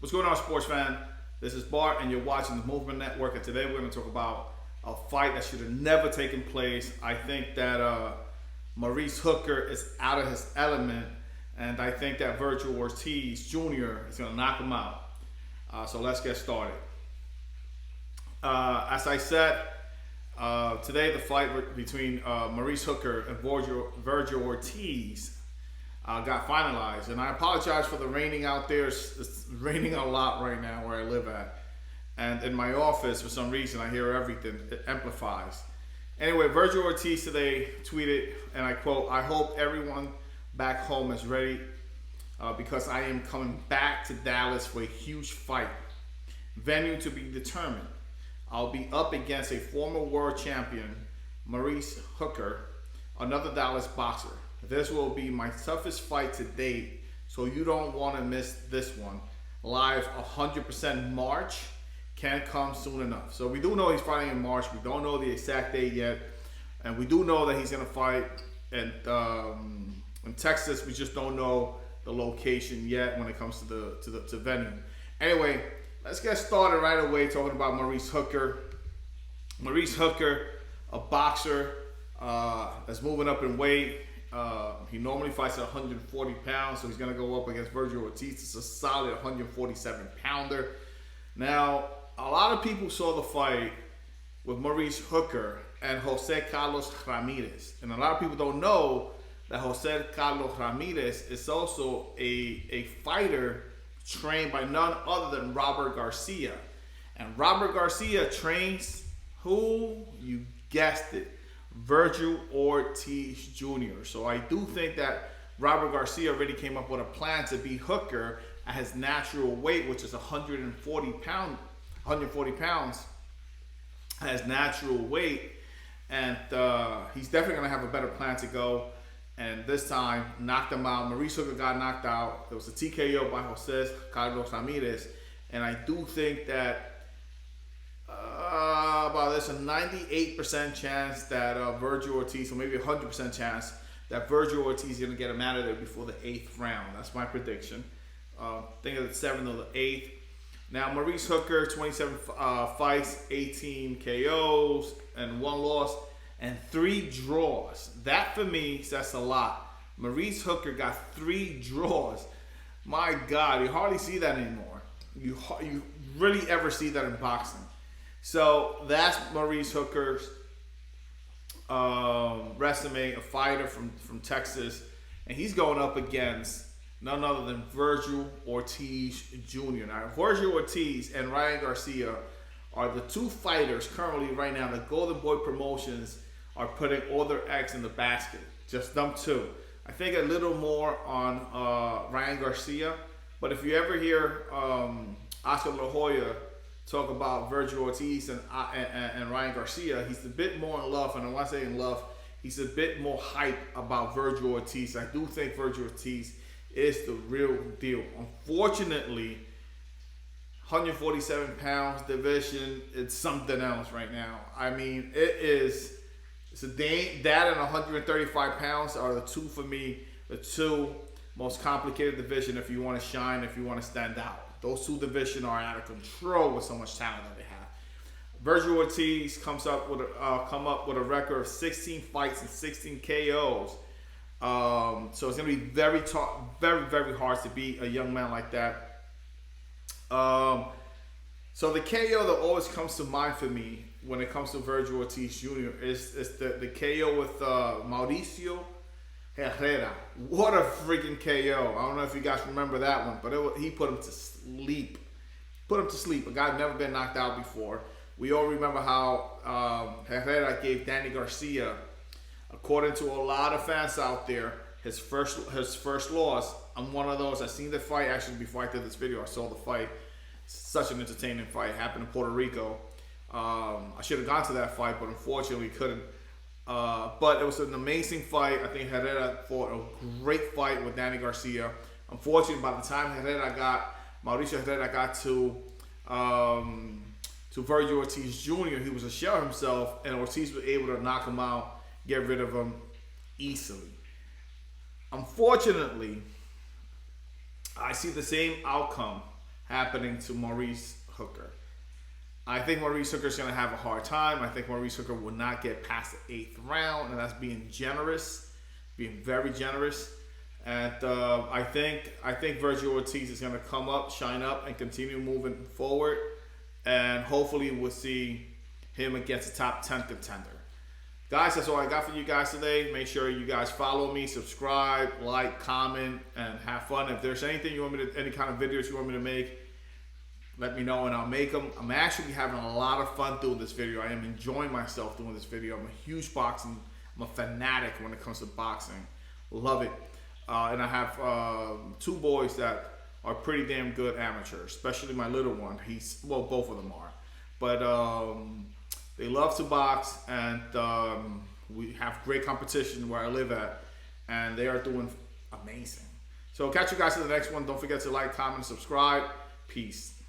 What's going on, sports fan? This is Bart, and you're watching the Movement Network. And today we're going to talk about a fight that should have never taken place. I think that Maurice Hooker is out of his element, and I think that Vergil Ortiz Jr. is going to knock him out. So let's get started. As I said, today the fight between Maurice Hooker and Vergil Ortiz got finalized, and I apologize for the raining out there. It's raining a lot right now where I live at, and in my office for some reason I hear everything. It amplifies. Anyway, Vergil Ortiz today tweeted, and I quote, "I hope everyone back home is ready because I am coming back to Dallas for a huge fight. Venue to be determined. I'll be up against a former world champion, Maurice Hooker, another Dallas boxer. This will be my toughest fight to date, so you don't want to miss this one. Live 100% March. Can't come soon enough." So we do know he's fighting in March. We don't know the exact date yet. And we do know that he's going to fight in Texas. We just don't know the location yet when it comes to the venue. Anyway, let's get started right away talking about Maurice Hooker. Maurice Hooker, a boxer that's moving up in weight. He normally fights at 140 pounds, so he's going to go up against Vergil Ortiz. It's a solid 147 pounder. Now, a lot of people saw the fight with Maurice Hooker and Jose Carlos Ramirez. And a lot of people don't know that Jose Carlos Ramirez is also a fighter trained by none other than Robert Garcia. And Robert Garcia trains who? You guessed it, Vergil Ortiz Jr. So I do think that Robert Garcia already came up with a plan to beat Hooker at his natural weight, which is 140 pounds as natural weight. And he's definitely going to have a better plan to go. And this time, knocked him out. Maurice Hooker got knocked out. There was a TKO by Jose Carlos Ramirez. And I do think that there's a 98% chance that Vergil Ortiz, or maybe 100% chance that Vergil Ortiz is going to get him out of there before the 8th round. That's my prediction. Think of the 7th or the 8th. Now, Maurice Hooker, 27 fights, 18 KOs, and 1 loss, and 3 draws. That, for me, says a lot. Maurice Hooker got 3 draws. My God, you hardly see that anymore. You really ever see that in boxing. So that's Maurice Hooker's resume, a fighter from Texas. And he's going up against none other than Vergil Ortiz Jr. Now, Vergil Ortiz and Ryan Garcia are the 2 fighters currently right now. The Golden Boy Promotions are putting all their eggs in the basket. Just them 2. I think a little more on Ryan Garcia. But if you ever hear Oscar La Hoya talk about Vergil Ortiz and Ryan Garcia, he's a bit more in love. And when I say in love, he's a bit more hype about Vergil Ortiz. I do think Vergil Ortiz is the real deal. Unfortunately, 147 pounds division, it's something else right now. I mean, it's that and 135 pounds are the 2 for me, the 2 most complicated division if you want to shine, if you want to stand out. Those 2 divisions are out of control with so much talent that they have. Vergil Ortiz come up with a record of 16 fights and 16 KOs. So it's going to be very, very hard to beat a young man like that. So the KO that always comes to mind for me when it comes to Vergil Ortiz Jr. is the KO with Mauricio Herrera. What a freaking KO. I don't know if you guys remember that one, but he put him to sleep. A guy who'd never been knocked out before. We all remember how Herrera gave Danny Garcia, according to a lot of fans out there, his first loss. I'm one of those. I seen the fight actually before I did this video. I saw the fight. Such an entertaining fight. It happened in Puerto Rico. I should have gone to that fight, but unfortunately couldn't. But it was an amazing fight. I think Herrera fought a great fight with Danny Garcia. Unfortunately, by the time Mauricio Herrera got to Vergil Ortiz Jr., he was a shell himself, and Ortiz was able to knock him out, get rid of him easily. Unfortunately, I see the same outcome happening to Maurice Hooker. I think Maurice Hooker is going to have a hard time. I think Maurice Hooker will not get past the 8th round, and that's being generous, being very generous. And I think Vergil Ortiz is going to come up, shine up, and continue moving forward. And hopefully we'll see him against a top 10 contender. Guys, that's all I got for you guys today. Make sure you guys follow me, subscribe, like, comment, and have fun. If there's anything you want me to, any kind of videos you want me to make, let me know and I'll make them. I'm actually having a lot of fun doing this video. I am enjoying myself doing this video. I'm a huge boxing, I'm a fanatic when it comes to boxing. Love it. And I have 2 boys that are pretty damn good amateurs, especially my little one. Well, both of them are. But they love to box, and we have great competition where I live at, and they are doing amazing. So catch you guys in the next one. Don't forget to like, comment, subscribe. Peace.